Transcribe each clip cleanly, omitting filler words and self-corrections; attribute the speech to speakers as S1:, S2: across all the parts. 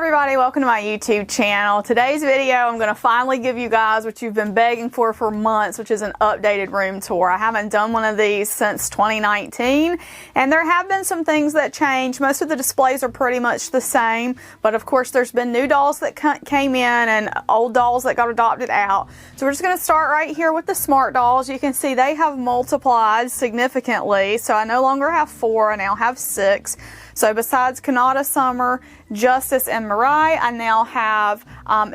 S1: everybody, welcome to my YouTube channel. Today's video, I'm going to finally give you guys what you've been begging for months, which is an updated room tour. I haven't done one of these since 2019, and there have been some things that changed. Most of the displays are pretty much the same, but of course there's been new dolls that came in and old dolls that got adopted out. So we're just going to start right here with the smart dolls. You can see they have multiplied significantly, so I no longer have 4, I now have 6. So besides Kanata, Summer, Justice, and Mirai, I now have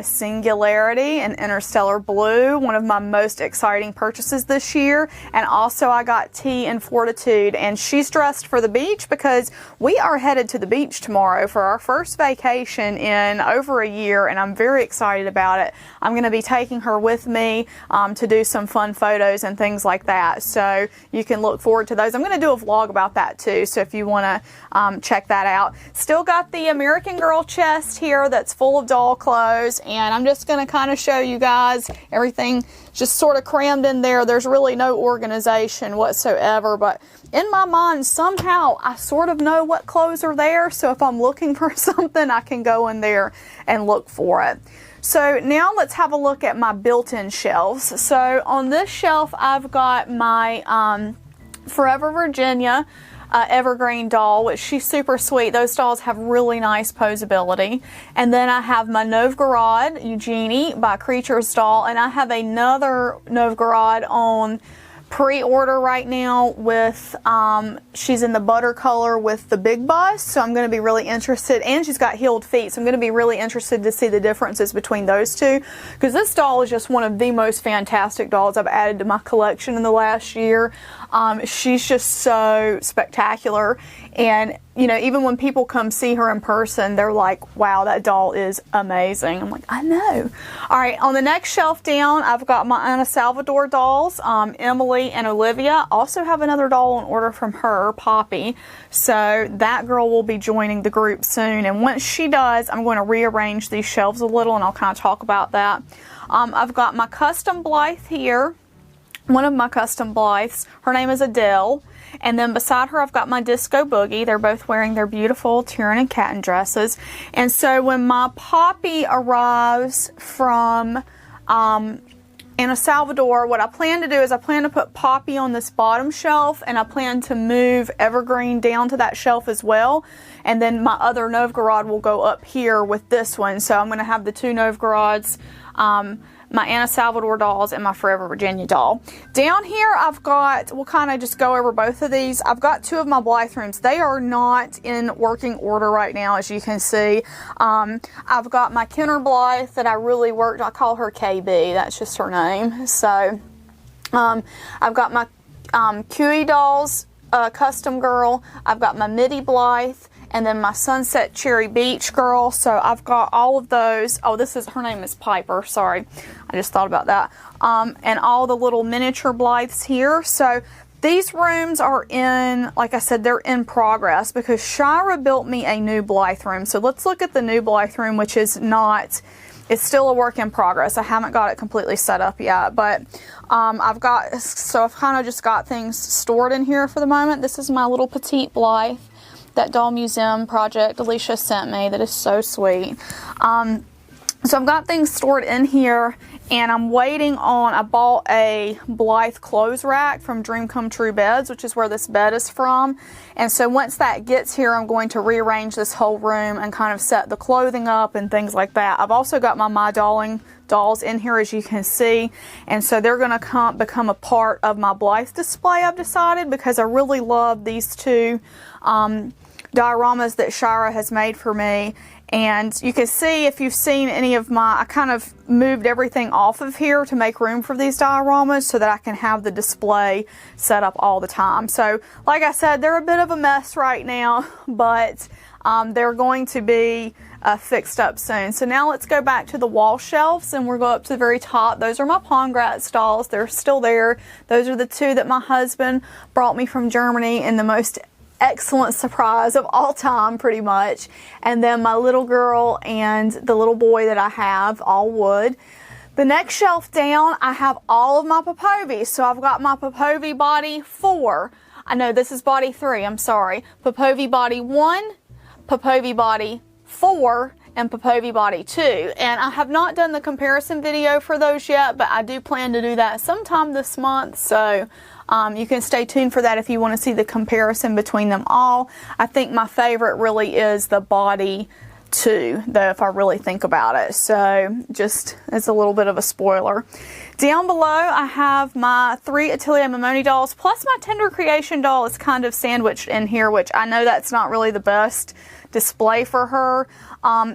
S1: Singularity and Interstellar Blue, one of my most exciting purchases this year. And also I got T and Fortitude, and she's dressed for the beach because we are headed to the beach tomorrow for our first vacation in over a year, and I'm very excited about it. I'm going to be taking her with me to do some fun photos and things like that. So you can look forward to those. I'm going to do a vlog about that too, so if you want to check that out. Still got the American Girl chest here that's full of doll clothes, and I'm just going to kind of show you guys everything just sort of crammed in there. There's really no organization whatsoever, but in my mind somehow I sort of know what clothes are there, so if I'm looking for something I can go in there and look for it. So now let's have a look at my built-in shelves. So on this shelf I've got my Forever Virginia evergreen doll, which she's super sweet. Those dolls have really nice posability. And then I have my Novgorod Eugenie by Creatures doll, and I have another Novgorod on pre-order right now with she's in the butter color with the big bust, so I'm going to be really interested, and she's got heeled feet, so I'm going to be really interested to see the differences between those two, because this doll is just one of the most fantastic dolls I've added to my collection in the last year. She's just so spectacular, and you know, even when people come see her in person, they're like, wow, that doll is amazing. I'm like, I know. All right, on the next shelf down, I've got my Ana Salvador dolls, Emily and Olivia. Also have another doll on order from her, Poppy. So that girl will be joining the group soon. And once she does, I'm going to rearrange these shelves a little, and I'll kind of talk about that. I've got my custom Blythe here. One of my custom Blythes. Her name is Adele. And then beside her I've got my Disco Boogie. They're both wearing their beautiful Tyrian and Caton dresses. And so when my Poppy arrives from Ana Salvador, what I plan to do is I plan to put Poppy on this bottom shelf, and I plan to move Evergreen down to that shelf as well. And then my other Novgorod will go up here with this one. So I'm going to have the two Novgorods, my Ana Salvador dolls, and my Forever Virginia doll. Down here I've got, we'll kind of just go over both of these. I've got two of my Blythe rooms. They are not in working order right now, as you can see. I've got my Kenner Blythe that I really worked, I call her KB, that's just her name. So I've got my QE dolls, custom girl. I've got my Midi Blythe, and then my Sunset Cherry Beach girl. So I've got all of those. Oh, this is, her name is Piper, sorry. I just thought about that. And all the little miniature Blythes here. So these rooms are in, like I said, they're in progress because Shira built me a new Blythe room. So let's look at the new Blythe room, which is not, it's still a work in progress. I haven't got it completely set up yet, but I've kind of just got things stored in here for the moment. This is my little petite Blythe, that doll museum project Alicia sent me that is so sweet. So I've got things stored in here, and I'm waiting on, I bought a Blythe clothes rack from Dream Come True Beds, which is where this bed is from. And so once that gets here, I'm going to rearrange this whole room and kind of set the clothing up and things like that. I've also got my Dolling dolls in here, as you can see, and so they're going to become a part of my Blythe display, I've decided, because I really love these two dioramas that Shira has made for me. And you can see, if you've seen any of my, I kind of moved everything off of here to make room for these dioramas so that I can have the display set up all the time. So like I said, they're a bit of a mess right now, but they're going to be fixed up soon. So now let's go back to the wall shelves, and we'll go up to the very top. Those are my Pongratz dolls. They're still there. Those are the two that my husband brought me from Germany in the most excellent surprise of all time, pretty much. And then my little girl and the little boy that I have, all wood. The next shelf down, I have all of my Popovi. So I've got my Popovi body 4. I know this is body 3, I'm sorry. Popovi body 1, Popovi body 4, and Popovi Body 2. And I have not done the comparison video for those yet, but I do plan to do that sometime this month. So you can stay tuned for that if you want to see the comparison between them all. I think my favorite really is the Body 2, though, if I really think about it. So just as a little bit of a spoiler. Down below, I have my 3 Atelier Mamoni dolls, plus my Tender Creation doll is kind of sandwiched in here, which I know that's not really the best display for her.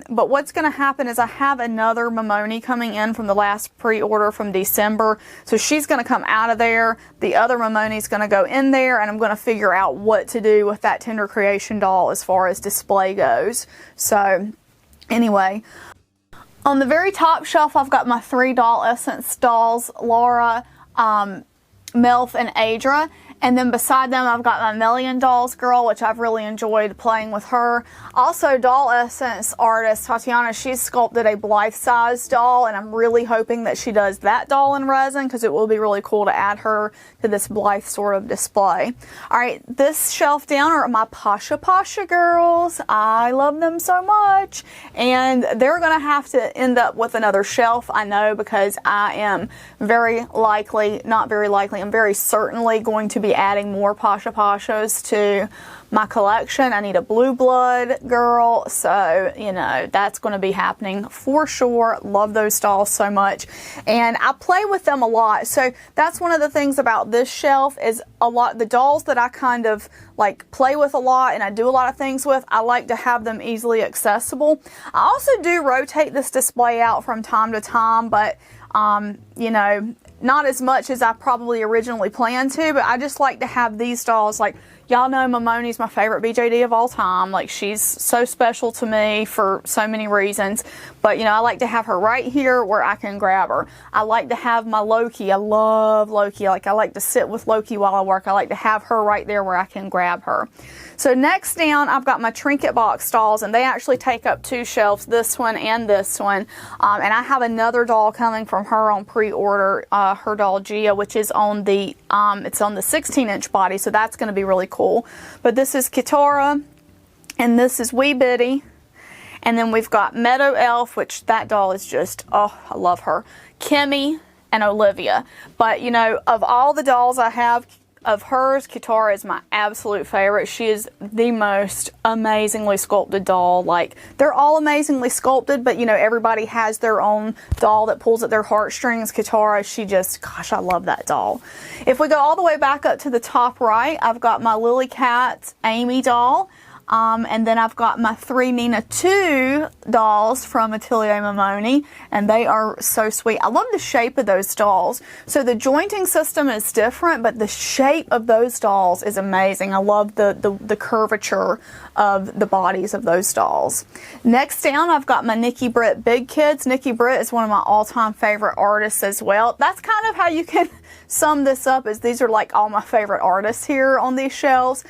S1: But what's going to happen is I have another Mamoni coming in from the last pre-order from December. So she's going to come out of there. The other Mamoni is going to go in there, and I'm going to figure out what to do with that Tender Creation doll as far as display goes. So anyway, on the very top shelf, I've got my 3 Doll Essence dolls, Laura, Melf, and Adra. And then beside them, I've got my Million Dolls girl, which I've really enjoyed playing with her. Also, Doll Essence artist Tatiana, she's sculpted a Blythe size doll, and I'm really hoping that she does that doll in resin, because it will be really cool to add her to this Blythe sort of display. Alright, this shelf down are my Pasha Pasha girls. I love them so much. And they're going to have to end up with another shelf, I know, because I am very likely, not very likely, I'm very certainly going to be adding more Pasha Pashas to my collection. I need a Blue Blood girl, so you know that's going to be happening for sure. Love those dolls so much, and I play with them a lot. So that's one of the things about this shelf is the dolls that I kind of like play with a lot and I do a lot of things with, I like to have them easily accessible. I also do rotate this display out from time to time, but you know, not as much as I probably originally planned to, but I just like to have these dolls. Like, y'all know Mamoni's my favorite BJD of all time. Like, she's so special to me for so many reasons. But, you know, I like to have her right here where I can grab her. I like to have my Loki. I love Loki. Like, I like to sit with Loki while I work. I like to have her right there where I can grab her. So next down, I've got my Trinket Box dolls, and they actually take up 2 shelves, this one and this one. And I have another doll coming from her on pre-order, her doll Gia, which is on the, it's on the 16-inch body, so that's going to be really cool. But this is Kitara, and this is Wee Biddy. And then we've got Meadow Elf, which that doll is just, oh, I love her. Kimmy and Olivia. But, you know, of all the dolls I have of hers, Kitara is my absolute favorite. She is the most amazingly sculpted doll. Like, they're all amazingly sculpted, but, you know, everybody has their own doll that pulls at their heartstrings. Kitara, she just, gosh, I love that doll. If we go all the way back up to the top right, I've got my Lily Cat Amy doll. And then I've got my 3 Nina 2 dolls from Atelier Mamoni, and they are so sweet. I love the shape of those dolls. So the jointing system is different, but the shape of those dolls is amazing. I love the curvature of the bodies of those dolls. Next down, I've got my Nikki Britt Big Kids. Nikki Britt is one of my all-time favorite artists as well. That's kind of how you can sum this up, is these are like all my favorite artists here on these shelves.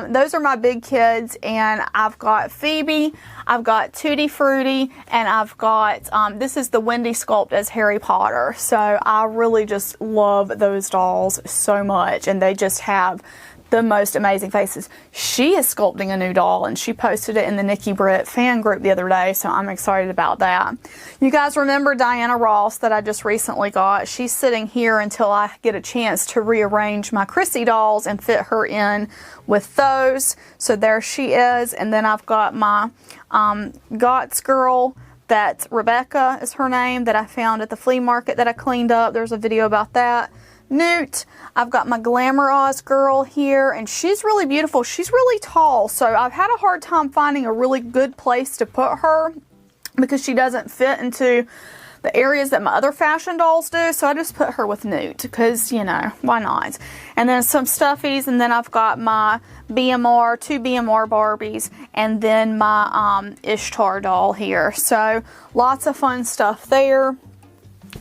S1: Those are my big kids, and I've got Phoebe, I've got Tutti Frutti, and I've got, this is the Wendy sculpt as Harry Potter. So I really just love those dolls so much, and they just have the most amazing faces. She is sculpting a new doll, and she posted it in the Nikki Britt fan group the other day, so I'm excited about that. You guys remember Diana Ross that I just recently got? She's sitting here until I get a chance to rearrange my Chrissy dolls and fit her in with those. So there she is. And then I've got my Gots girl, that Rebecca is her name, that I found at the flea market that I cleaned up. There's a video about that. Newt. I've got my Glamour Oz girl here, and she's really beautiful. She's really tall, so I've had a hard time finding a really good place to put her because she doesn't fit into the areas that my other fashion dolls do, so I just put her with Newt because, you know, why not? And then some stuffies, and then I've got my BMR, 2 BMR Barbies, and then my Ishtar doll here. So lots of fun stuff there.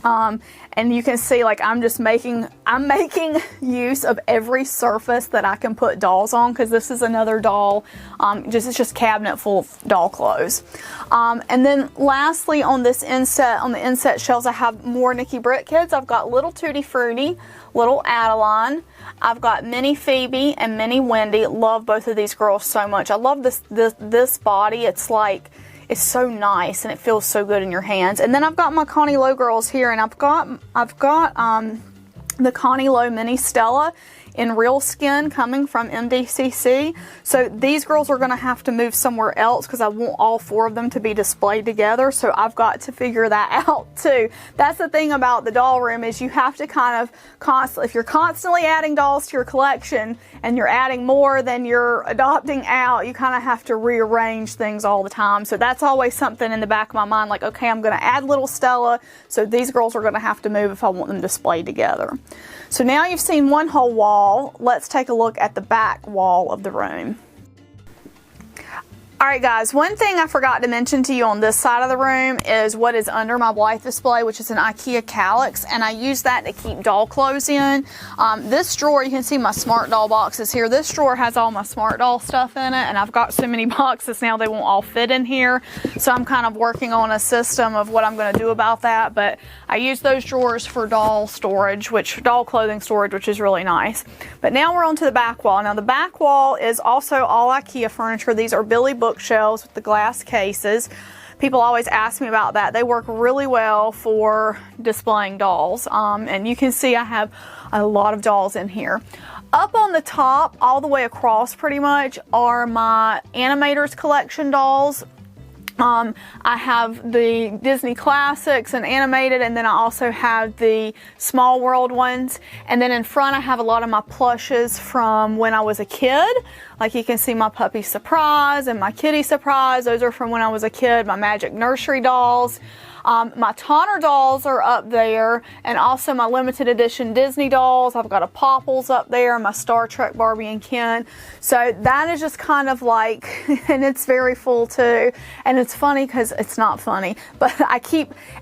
S1: And you can see, like, I'm making use of every surface that I can put dolls on, because this is another doll, it's just cabinet full of doll clothes. And then lastly, on this inset, on the inset shelves, I have more Nikki Britt kids. I've got little Tutti Frutti, little Adeline. I've got mini Phoebe and mini Wendy. Love both of these girls so much. I love this body. It's like, is so nice and it feels so good in your hands. And then I've got my Connie Low girls here, and I've got the Connie Low Mini Stella in real skin coming from MDCC. So these girls are going to have to move somewhere else because I want all 4 of them to be displayed together. So I've got to figure that out too. That's the thing about the doll room, is you have to kind of constantly, if you're constantly adding dolls to your collection and you're adding more than you're adopting out, you kind of have to rearrange things all the time. So that's always something in the back of my mind, like, okay, I'm going to add little Stella, so these girls are going to have to move if I want them displayed together. So now you've seen one whole wall. Let's take a look at the back wall of the room. Alright guys, one thing I forgot to mention to you on this side of the room is what is under my Blythe display, which is an IKEA calyx, and I use that to keep doll clothes in. This drawer, you can see my smart doll boxes here. This drawer has all my smart doll stuff in it, and I've got so many boxes now they won't all fit in here. So I'm kind of working on a system of what I'm going to do about that, but I use those drawers for doll storage, doll clothing storage, which is really nice. But now we're on to the back wall. Now the back wall is also all IKEA furniture. These are Billy bookshelves with the glass cases. People always ask me about that. They work really well for displaying dolls. And you can see I have a lot of dolls in here. Up on the top, all the way across pretty much, are my Animators Collection dolls. I have the Disney Classics and Animated, and then I also have the Small World ones. And then in front I have a lot of my plushes from when I was a kid. Like you can see my Puppy Surprise and my Kitty Surprise. Those are from when I was a kid. My Magic Nursery dolls. My Tonner dolls are up there, and also my limited edition Disney dolls. I've got a Popples up there, my Star Trek Barbie and Ken. So that is just kind of like, and it's very full too. And it's funny because it's not funny, but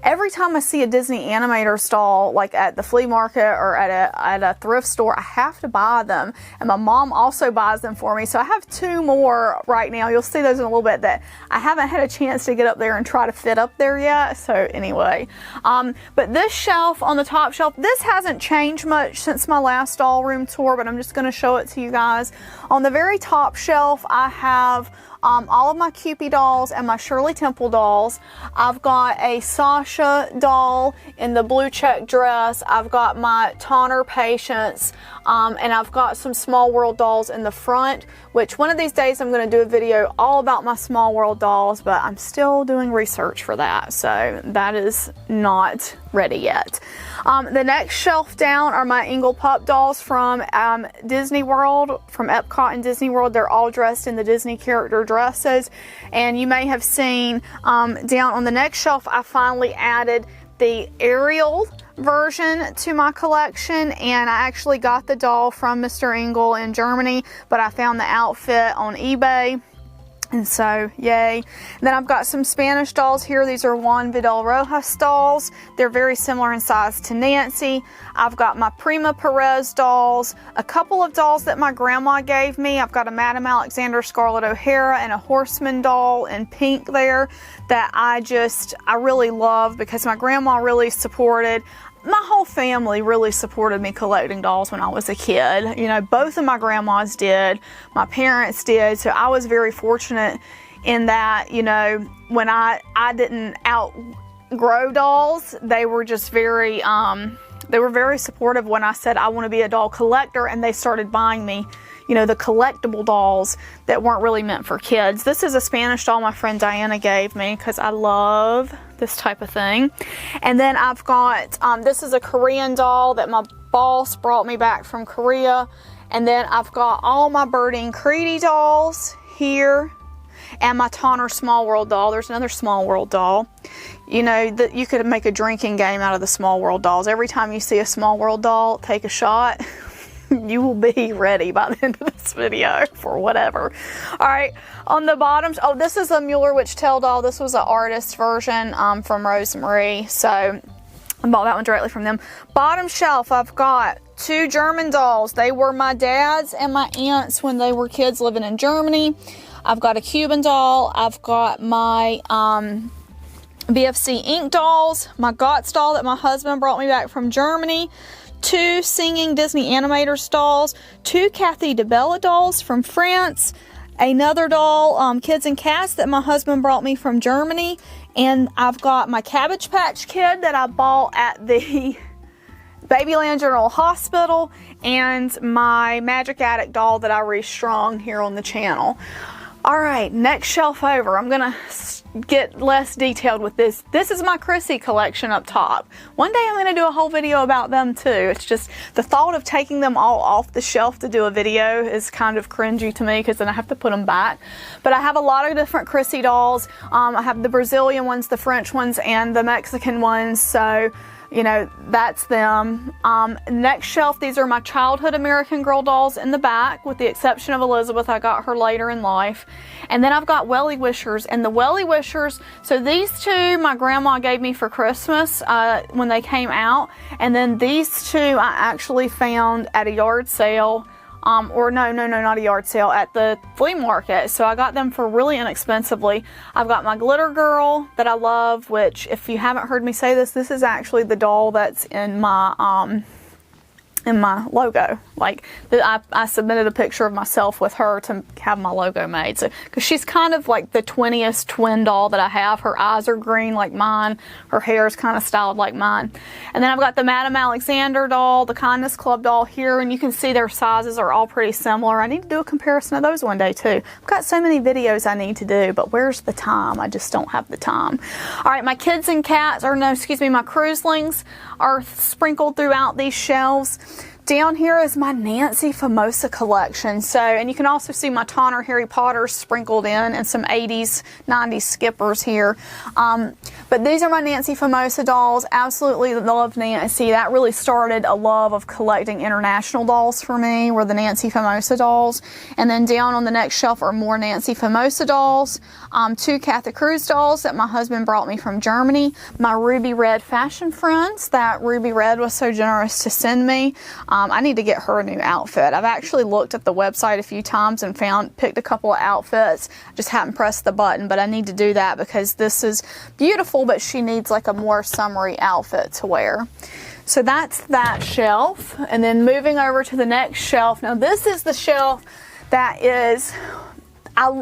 S1: every time I see a Disney Animators doll, like at the flea market or at a thrift store, I have to buy them. And my mom also buys them for me. So I have 2 more right now. You'll see those in a little bit that I haven't had a chance to get up there and try to fit up there yet. So anyway, but this shelf on the top shelf, this hasn't changed much since my last doll room tour, but I'm just going to show it to you guys. On the very top shelf, I have all of my Cupid dolls and my Shirley Temple dolls. I've got a Sasha doll in the blue check dress. I've got my Tonner Patience, and I've got some Small World dolls in the front, which one of these days I'm going to do a video all about my Small World dolls, but I'm still doing research for that, so that is not ready yet. The next shelf down are my Engel Pup dolls from Disney World, from Epcot and Disney World. They're all dressed in the Disney character dresses, and you may have seen down on the next shelf I finally added the Ariel version to my collection, and I actually got the doll from Mr. Engel in Germany, but I found the outfit on eBay. And so, yay. And then I've got some Spanish dolls here. These are Juan Vidal Rojas dolls. They're very similar in size to Nancy. I've got my Prima Perez dolls, a couple of dolls that my grandma gave me. I've got a Madame Alexander Scarlett O'Hara and a Horseman doll in pink there that I really love because my grandma really supported. My whole family really supported me collecting dolls when I was a kid. You know, both of my grandmas did, my parents did, so I was very fortunate in that, you know, when I didn't outgrow dolls, they were just very, they were very supportive when I said I want to be a doll collector, and they started buying me, you know, the collectible dolls that weren't really meant for kids. This is a Spanish doll my friend Diana gave me because I love this type of thing. And then I've got, this is a Korean doll that my boss brought me back from Korea. And then I've got all my Birding Creedy dolls here, and my Tonner Small World doll. There's another Small World doll. You know, that you could make a drinking game out of the Small World dolls. Every time you see a Small World doll, take a shot. You will be ready by the end of this video for whatever. All right, on the bottoms, oh, this is a Mueller Witch Tail doll. This was an artist version from Rosemary, so I bought that one directly from them. Bottom shelf, I've got 2 German dolls. They were my dad's and my aunt's when they were kids living in Germany. I've got a Cuban doll. I've got my BFC ink dolls, my Gotts doll that my husband brought me back from Germany, 2 Singing Disney Animators dolls, 2 Kathy DeBella dolls from France, another doll, Kids and Cats, that my husband brought me from Germany. And I've got my Cabbage Patch Kid that I bought at the Babyland General Hospital, and my Magic Attic doll that I restrung here on the channel. All right, next shelf over. I'm gonna get less detailed with this. This is my Chrissy collection up top. One day I'm gonna do a whole video about them too. It's just the thought of taking them all off the shelf to do a video is kind of cringy to me, because then I have to put them back. But I have a lot of different Chrissy dolls. I have the Brazilian ones, the French ones, and the Mexican ones. So, you know, that's them. Next shelf, these are my childhood American Girl dolls in the back, with the exception of Elizabeth. I got her later in life. And then I've got Welly Wishers, and the Welly Wishers, so these two my grandma gave me for Christmas when they came out, and then these two I actually found at a yard sale. Or no, not a yard sale, at the flea market. So I got them for really inexpensively. I've got my Glitter Girl that I love, which, if you haven't heard me say this, this is actually the doll that's in my logo. Like, I submitted a picture of myself with her to have my logo made. So, because she's kind of like the twinniest twin doll that I have. Her eyes are green like mine. Her hair is kind of styled like mine. And then I've got the Madame Alexander doll, the Kindness Club doll here, and you can see their sizes are all pretty similar. I need to do a comparison of those one day too. I've got so many videos I need to do, but where's the time? I just don't have the time. All right, my Kids and Cats, or no, excuse me, my Cruiselings are sprinkled throughout these shelves. Down here is my Nancy Famosa collection. So, and you can also see my Tonner Harry Potters sprinkled in, and some 80s, 90s skippers here. But these are my Nancy Famosa dolls. Absolutely love Nancy. That really started a love of collecting international dolls for me, were the Nancy Famosa dolls. And then down on the next shelf are more Nancy Famosa dolls. Two Kathy Cruz dolls that my husband brought me from Germany. My Ruby Red Fashion Friends that Ruby Red was so generous to send me. I need to get her a new outfit. I've actually looked at the website a few times and picked a couple of outfits. Just haven't pressed the button, but I need to do that because this is beautiful, but she needs like a more summery outfit to wear. So that's that shelf. And then moving over to the next shelf. Now this is the shelf that is,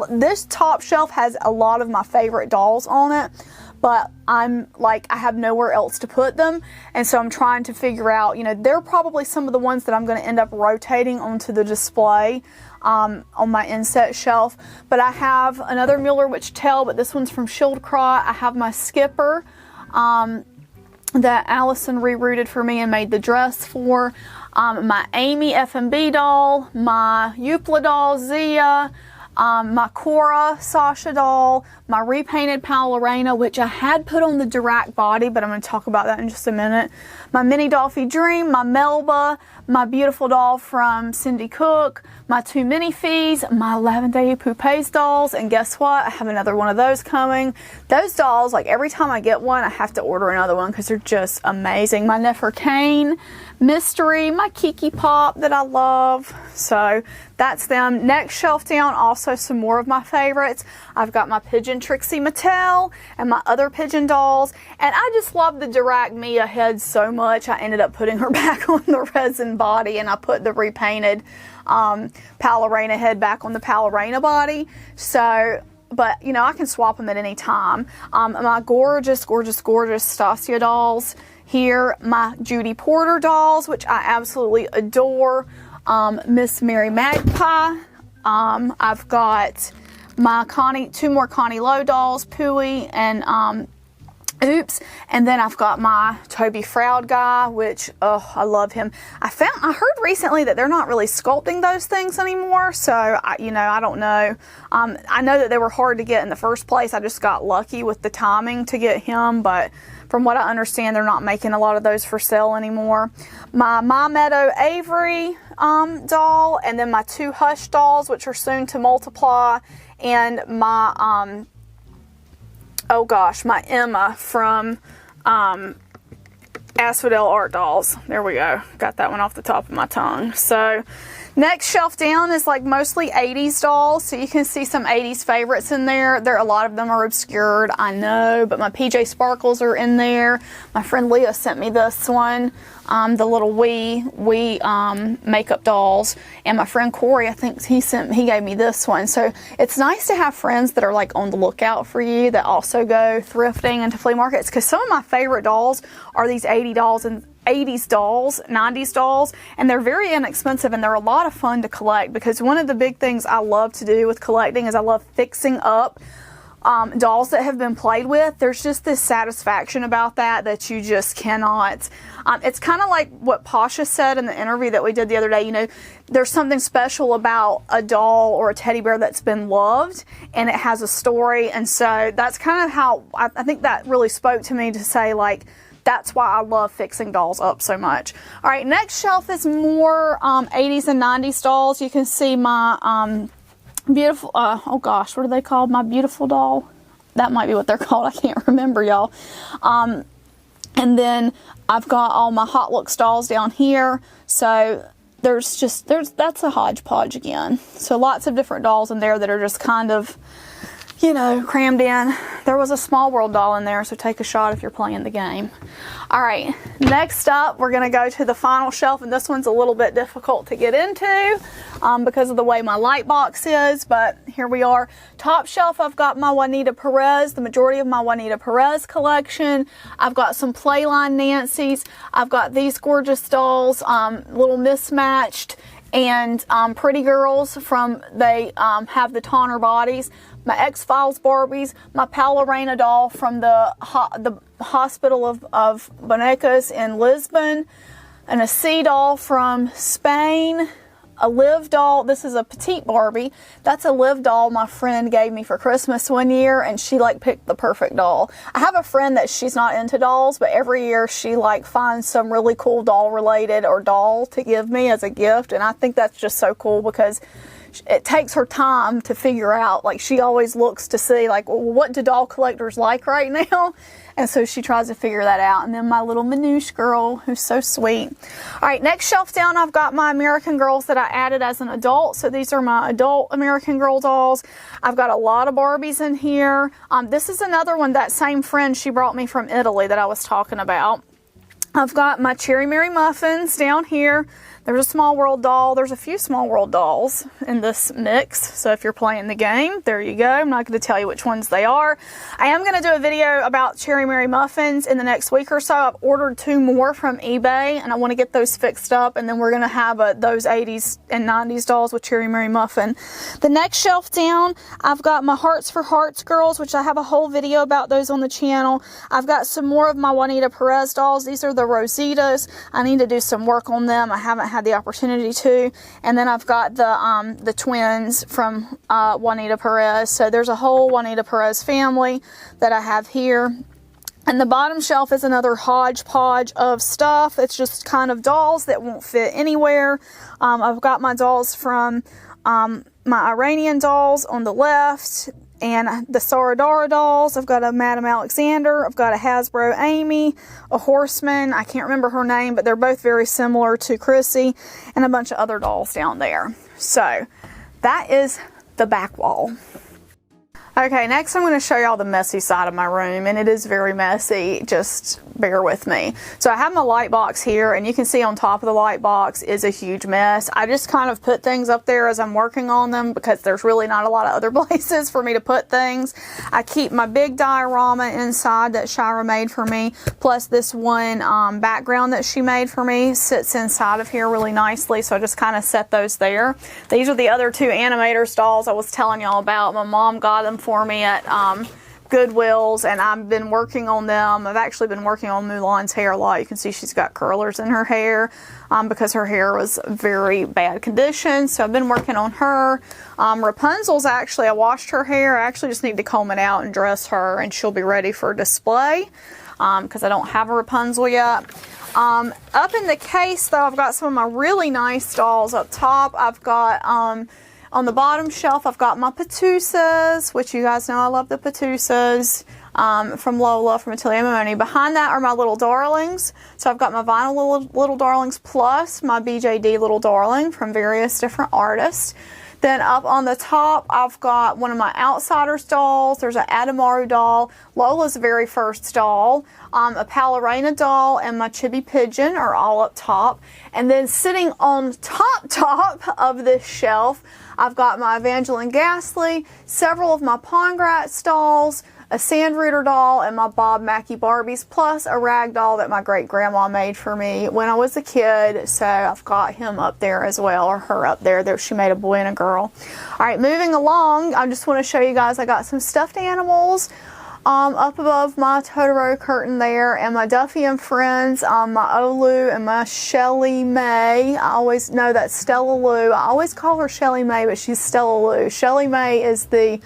S1: this top shelf has a lot of my favorite dolls on it. But I'm like, I have nowhere else to put them. And so I'm trying to figure out, you know, they're probably some of the ones that I'm going to end up rotating onto the display on my inset shelf. But I have another Mueller Witch Tail, but this one's from Schildkraut. I have my Skipper that Allison rerouted for me and made the dress for. My Amy F&B doll, my Eupla doll, Zia. My Cora Sasha doll, my repainted Paola, which I had put on the Dirac body, but I'm going to talk about that in just a minute. My Mini Dolphy Dream, my Melba, my beautiful doll from Cindy Cook, my two Minifees, my Lavender Poupées dolls, and guess what? I have another one of those coming. Those dolls, like every time I get one, I have to order another one because they're just amazing. My Neferkane Mystery, my Kiki Pop that I love. So that's them. Next shelf down, also some more of my favorites. I've got my Pigeon Trixie Mattel and my other pigeon dolls. And I just love the Dirac Mia head so much, I ended up putting her back on the resin body, and I put the repainted Paola head back on the Paola body. So, but you know, I can swap them at any time. My gorgeous Stasia dolls here, my Judy Porter dolls, which I absolutely adore. Miss Mary Magpie. I've got my two more Connie Lowe dolls, Pooey and Oops. And then I've got my Toby Froud guy, which, oh, I love him. I heard recently that they're not really sculpting those things anymore, so, I don't know. I know that they were hard to get in the first place. I just got lucky with the timing to get him, but from what I understand, they're not making a lot of those for sale anymore. My Meadow Avery doll, and then my two Hush dolls, which are soon to multiply, and my, oh gosh, my Emma from Asphodel Art Dolls. There we go. Got that one off the top of my tongue. So Next shelf down is like mostly 80s dolls, so you can see some 80s favorites in there. A lot of them are obscured, I know, but my PJ Sparkles are in there. My friend Leah sent me this one, the little wee makeup dolls, and my friend Corey, I think he gave me this one. So it's nice to have friends that are like on the lookout for you that also go thrifting into flea markets, because some of my favorite dolls are these 80s dolls and 80s dolls, 90s dolls, and they're very inexpensive and they're a lot of fun to collect, because one of the big things I love to do with collecting is I love fixing up dolls that have been played with. There's just this satisfaction about that you just cannot. It's kind of like what Pasha said in the interview that we did the other day. You know, there's something special about a doll or a teddy bear that's been loved and it has a story, and so that's kind of how I think that really spoke to me, to say like, that's why I love fixing dolls up so much. All right, next shelf is more 80s and 90s dolls. You can see my beautiful, oh gosh, what are they called? My beautiful doll? That might be what they're called. I can't remember, y'all. And then I've got all my Hot Looks dolls down here. So that's a hodgepodge again. So lots of different dolls in there that are just kind of, you know, crammed in. There was a Small World doll in there, so take a shot if you're playing the game. All right, next up, we're gonna go to the final shelf, and this one's a little bit difficult to get into because of the way my light box is, but here we are. Top shelf, I've got my Juanita Perez, the majority of my Juanita Perez collection. I've got some Playline Nancy's. I've got these gorgeous dolls, little mismatched, and Pretty Girls from, they have the Tonner bodies. My X-Files Barbies, my Palorena doll from the Hospital of Bonecas in Lisbon, and a Sea doll from Spain, a Liv doll. This is a petite Barbie. That's a Liv doll my friend gave me for Christmas one year, and she like picked the perfect doll. I have a friend that she's not into dolls, but every year she like finds some really cool doll related or doll to give me as a gift, and I think that's just so cool because it takes her time to figure out, like she always looks to see like, well, what do doll collectors like right now? And so she tries to figure that out. And then my little Manouche girl, who's so sweet. All right, next shelf down, I've got my American Girls that I added as an adult. So these are my adult American Girl dolls. I've got a lot of Barbies in here. This is another one, that same friend she brought me from Italy that I was talking about. I've got my Cherry Mary Muffins down here. There's a Small World doll. There's a few Small World dolls in this mix. So if you're playing the game, there you go. I'm not going to tell you which ones they are. I am going to do a video about Cherry Mary Muffins in the next week or so. I've ordered 2 more from eBay, and I want to get those fixed up. And then we're going to have those 80s and 90s dolls with Cherry Mary Muffin. The next shelf down, I've got my Hearts for Hearts girls, which I have a whole video about those on the channel. I've got some more of my Juanita Perez dolls. These are the Rositas. I need to do some work on them. I haven't had the opportunity to. And then I've got the twins from Juanita Perez. So there's a whole Juanita Perez family that I have here. And the bottom shelf is another hodgepodge of stuff. It's just kind of dolls that won't fit anywhere. I've got my dolls from my Iranian dolls on the left, and the Saradara dolls. I've got a Madame Alexander. I've got a Hasbro Amy, a Horseman. I can't remember her name, but they're both very similar to Chrissy, and a bunch of other dolls down there. So that is the back wall. Okay, next I'm going to show y'all the messy side of my room, and it is very messy. Just bear with me. So I have my light box here, and you can see on top of the light box is a huge mess. I just kind of put things up there as I'm working on them because there's really not a lot of other places for me to put things. I keep my big diorama inside that Shira made for me, plus this one background that she made for me sits inside of here really nicely, so I just kind of set those there. These are the other 2 Animators dolls I was telling y'all about. My mom got them for me at Goodwill's, and I've been working on them. I've actually been working on Mulan's hair a lot. You can see she's got curlers in her hair because her hair was very bad condition, so I've been working on her. Rapunzel's actually, I washed her hair. I actually just need to comb it out and dress her, and she'll be ready for display because I don't have a Rapunzel yet. Up in the case though, I've got some of my really nice dolls up top. I've got on the bottom shelf, I've got my Patusas, which you guys know I love the Patusas. from Lola from Atelier Mamoni. Behind that are my little darlings. So I've got my vinyl little darlings plus my BJD little darling from various different artists. Then up on the top, I've got one of my Outsiders dolls. There's an Adamaru doll, Lola's very first doll, a Palorena doll, and my Chibi Pigeon are all up top. And then sitting on top of this shelf, I've got my Evangeline Ghastly, several of my Pongratz dolls, a Sand Rooter doll, and my Bob Mackie Barbies, plus a rag doll that my great grandma made for me when I was a kid. So I've got him up there as well, or her up there. She made a boy and a girl. All right, moving along, I just want to show you guys I got some stuffed animals up above my Totoro curtain there, and my Duffy and Friends, my Olu and my Shelly May. I always know that's Stella Lou. I always call her Shelly May, but she's Stella Lou. Shelly May is the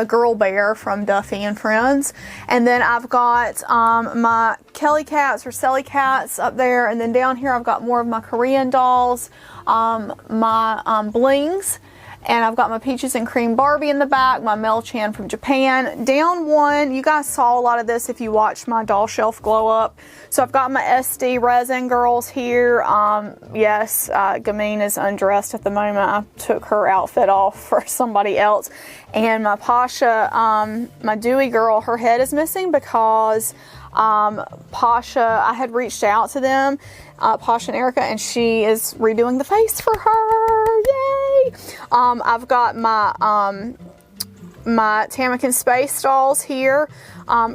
S1: girl bear from Duffy and Friends. And then I've got my Kelly cats or Selly cats up there, and then down here I've got more of my Korean dolls, my blings, and I've got my Peaches and Cream Barbie in the back, my Mel Chan from Japan. Down one, you guys saw a lot of this if you watched my doll shelf glow up. So I've got my SD Resin girls here. Yes, Gamine is undressed at the moment. I took her outfit off for somebody else. And my Pasha, my Dewey girl, her head is missing because Pasha, I had reached out to them, Pasha and Erica, and she is redoing the face for her. Yay! I've got my my Tamaki Space dolls here.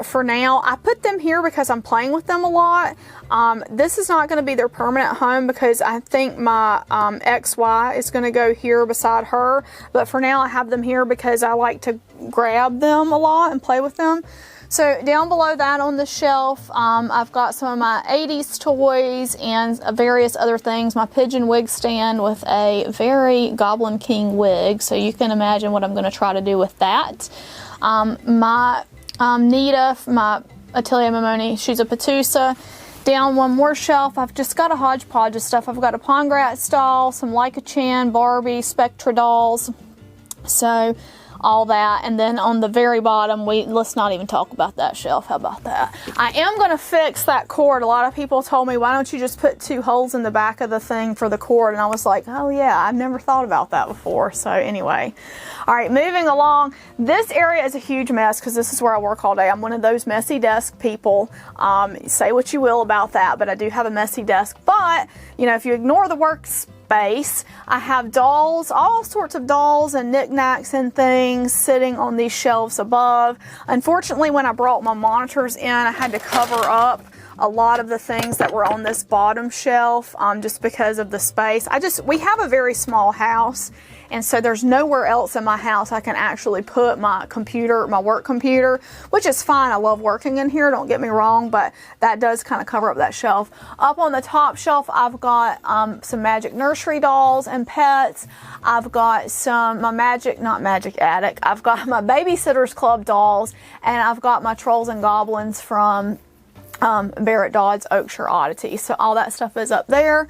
S1: For now, I put them here because I'm playing with them a lot. This is not going to be their permanent home because I think my XY is going to go here beside her. But for now, I have them here because I like to grab them a lot and play with them. So down below that on the shelf, I've got some of my 80s toys and various other things. My pigeon wig stand with a very Goblin King wig. So you can imagine what I'm going to try to do with that. My Nita, my Atelier Mamoni, she's a Patusa. Down one more shelf, I've just got a hodgepodge of stuff. I've got a Pongratz doll, some Leica Chan, Barbie, Spectra dolls. So all that. And then on the very bottom, let's not even talk about that shelf. How about that? I am going to fix that cord. A lot of people told me, why don't you just put 2 holes in the back of the thing for the cord? And I was like, oh yeah, I've never thought about that before. So anyway, all right, moving along. This area is a huge mess because this is where I work all day. I'm one of those messy desk people. Say what you will about that, but I do have a messy desk. But, you know, if you ignore the workspace, I have dolls, all sorts of dolls and knickknacks and things sitting on these shelves above. Unfortunately, when I brought my monitors in, I had to cover up a lot of the things that were on this bottom shelf just because of the space. We have a very small house, and so there's nowhere else in my house I can actually put my computer, my work computer, which is fine. I love working in here, don't get me wrong, but that does kind of cover up that shelf. Up on the top shelf, I've got some Magic Nursery dolls and pets. I've got some, not Magic Attic, I've got my Babysitters Club dolls, and I've got my Trolls and Goblins from Barrett Dodd's Oakshire Oddity. So all that stuff is up there.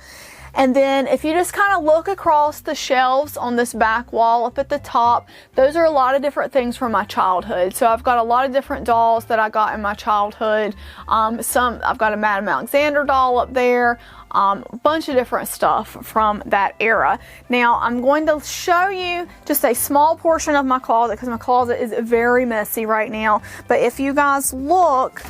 S1: And then if you just kind of look across the shelves on this back wall up at the top, those are a lot of different things from my childhood. So I've got a lot of different dolls that I got in my childhood. I've got a Madame Alexander doll up there. A bunch of different stuff from that era. Now I'm going to show you just a small portion of my closet because my closet is very messy right now. But if you guys look,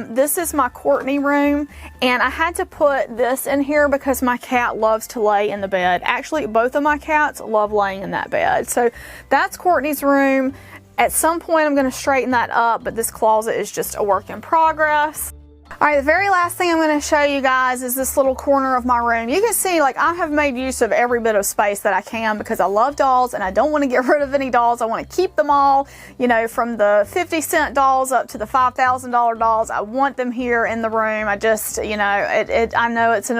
S1: this is my Courtney room, and I had to put this in here because my cat loves to lay in the bed. Actually, both of my cats love laying in that bed. So that's Courtney's room. At some point I'm going to straighten that up, but this closet is just a work in progress. Alright, the very last thing I'm going to show you guys is this little corner of my room. You can see, like, I have made use of every bit of space that I can because I love dolls and I don't want to get rid of any dolls. I want to keep them all, you know, from the 50-cent dolls up to the $5,000 dolls. I want them here in the room. I just, you know, I know it's an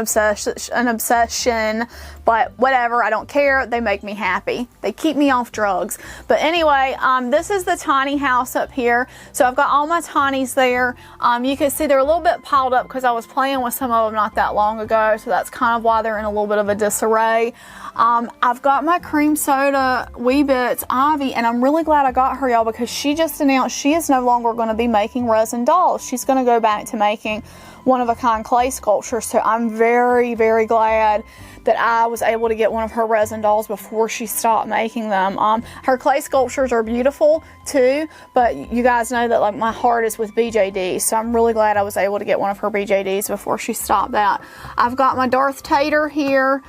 S1: obsession, but whatever, I don't care. They make me happy. They keep me off drugs. But anyway, this is the tiny house up here. So I've got all my tinies there. You can see they're a little little bit piled up because I was playing with some of them not that long ago, so that's kind of why they're in a little bit of a disarray. I've got my cream soda Wee Bits Ivy, and I'm really glad I got her, y'all, because she just announced she is no longer going to be making resin dolls. She's going to go back to making one-of-a-kind clay sculptures, so I'm very, very glad that I was able to get one of her resin dolls before she stopped making them. Her clay sculptures are beautiful too, but you guys know that like my heart is with BJD, so I'm really glad I was able to get one of her BJDs before she stopped that. I've got my Darth Tater here.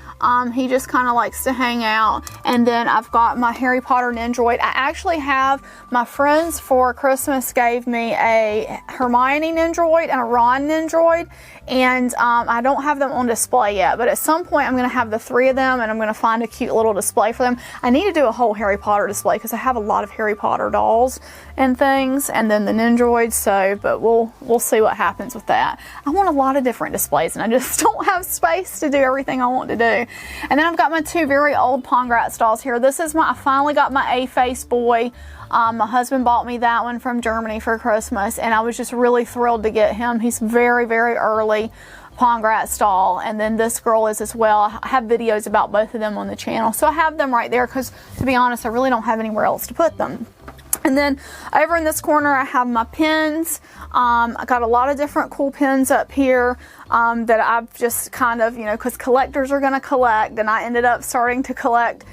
S1: He just kind of likes to hang out. And then I've got my Harry Potter Nindroid. I actually have, my friends for Christmas gave me a Hermione Nindroid and a Ron Nindroid, and I don't have them on display yet, but at some point I'm going to have the three of them, and I'm going to find a cute little display for them. I need to do a whole Harry Potter display because I have a lot of Harry Potter dolls and things, and then the Nindroids, so, but we'll see what happens with that. I want a lot of different displays, and I just don't have space to do everything I want to do. And then I've got my two very old Pongratz dolls here. This is I finally got my A-Face boy. My husband bought me that one from Germany for Christmas, and I was just really thrilled to get him. He's very, very early Pongratz doll, and then this girl is as well. I have videos about both of them on the channel, so I have them right there because, to be honest, I really don't have anywhere else to put them. And then over in this corner I have my pins. I got a lot of different cool pins up here that I've just kind of, you know, because collectors are going to collect, and I ended up starting to collect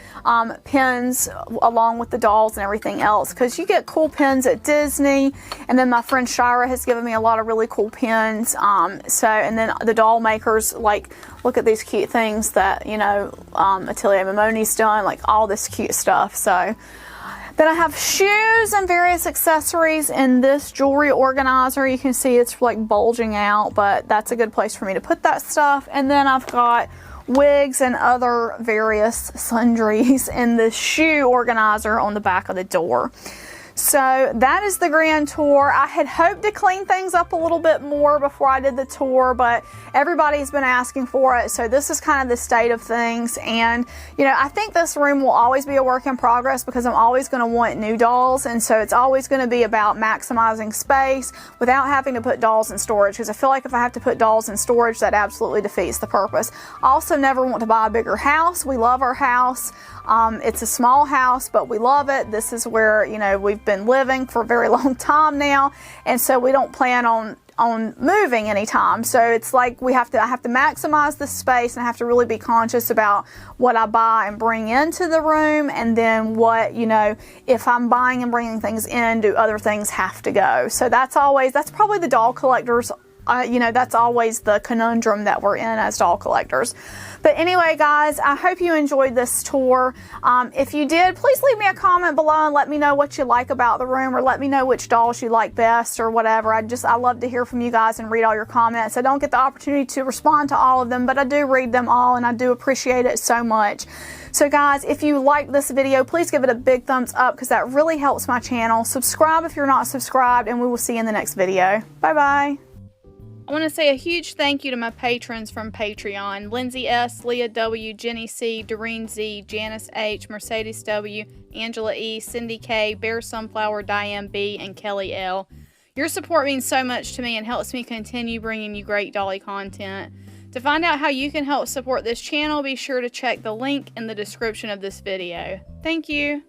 S1: pins along with the dolls and everything else, because you get cool pins at Disney. And then my friend Shira has given me a lot of really cool pins. And then the doll makers, like, look at these cute things that, you know, Atelier Mamoni's done, like all this cute stuff. So then I have shoes and various accessories in this jewelry organizer. You can see it's like bulging out, but that's a good place for me to put that stuff. And then I've got wigs and other various sundries in the shoe organizer on the back of the door. So that is the grand tour. I had hoped to clean things up a little bit more before I did the tour, but everybody's been asking for it. So this is kind of the state of things. And, you know, I think this room will always be a work in progress because I'm always going to want new dolls. And so it's always going to be about maximizing space without having to put dolls in storage, because I feel like if I have to put dolls in storage, that absolutely defeats the purpose. I also never want to buy a bigger house. We love our house. It's a small house, but we love it. This is where, you know, we've been living for a very long time now, and so we don't plan on moving anytime. So it's like I have to maximize the space, and I have to really be conscious about what I buy and bring into the room, and then what, you know, if I'm buying and bringing things in, do other things have to go? So that's probably the doll collectors. You know, that's always the conundrum that we're in as doll collectors. But anyway, guys, I hope you enjoyed this tour. If you did, please leave me a comment below and let me know what you like about the room, or let me know which dolls you like best or whatever. I love to hear from you guys and read all your comments. I don't get the opportunity to respond to all of them, but I do read them all, and I do appreciate it so much. So guys, if you liked this video, please give it a big thumbs up because that really helps my channel. Subscribe if you're not subscribed, and we will see you in the next video. Bye-bye. I want to say a huge thank you to my patrons from Patreon: Lindsay S., Leah W., Jenny C., Doreen Z., Janice H., Mercedes W., Angela E., Cindy K., Bear Sunflower, Diane B., and Kelly L. Your support means so much to me and helps me continue bringing you great dolly content. To find out how you can help support this channel, be sure to check the link in the description of this video. Thank you.